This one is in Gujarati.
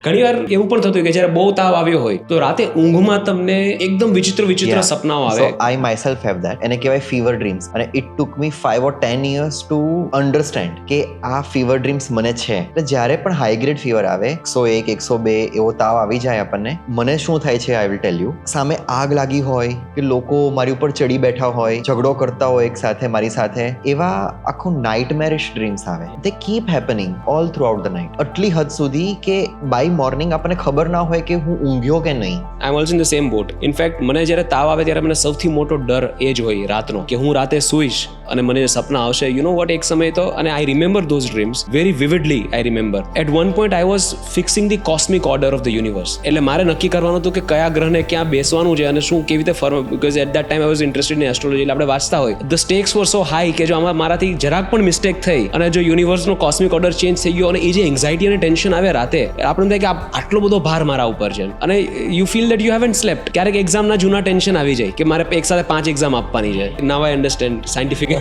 ઘણીવાર એવું પણ થતું કે જ્યારે બહુ તાવ આવ્યો હોય તો રાતે ઊંઘમાં તમને એકદમ વિચિત્ર સપનાઓ આવે. So I myself have that. એને કહેવાય fever dreams. અને it took me 5 or 10 years to understand કે આ fever dreams મને છે. એટલે જ્યારે પણ હાઈ ગ્રેડ ફીવર આવે 101, 102 એવો તાવ આવી જાય આપણને, મને શું થાય છે આઈ વિલ ટેલ યુ. સામે આગ લાગી હોય કે લોકો મારી ઉપર ચડી બેઠા હોય, ઝઘડો કરતા હોય એક સાથે મારી સાથે, એવા આખું નાઇટમેરિશ ડ્રીમ્સ આવે. They keep happening all throughout the night. આટલી હદ સુધી કે બાય મોર્નિંગ આપણને ખબર ના હોય કે હું ઊંઘ્યો કે નહીં. I am also in the same boat. In fact મને જ્યારે તાવ આવે ત્યારે મને સૌથી મોટો ડર એ જ હોય રાતનો કે હું રાતે સૂઈશ અને મને સપના આવશે. યુ નો વોટ, એક સમય તો, અને I remember those dreams very vividly. I remember at one point I was fixing the cosmic order of the universe. એટલે મારે નક્કી કરવાનું હતું કે કયા ગ્રહને ક્યાં બેસવાનું છે અને શું કેવી રીતે ફરવું. Because at that time I was interested in astrology. એટલે આપણે વાંચતા હોય the stakes were so high કે જો મારાથી જરાક પણ મિસ્ટેક થઈ અને જો યુનિવર્સનો કોસ્મિક ઓર્ડર ચેન્જ થઈ ગયો અને એ જે એન્ઝાઇટી અને ટેન્શન આવે રાતે, આપણે થાય કે આટલો બધો ભાર મારા ઉપર છે અને you feel that you haven't slept. ક્યારેક એક્ઝામના જૂના ટેન્શન આવી જાય કે મારે એક સાથે 5 એક્ઝામ આપવાની છે. નાવ આઈ અન્ડરસ્ટેન્ડ સાયન્ટિફિક.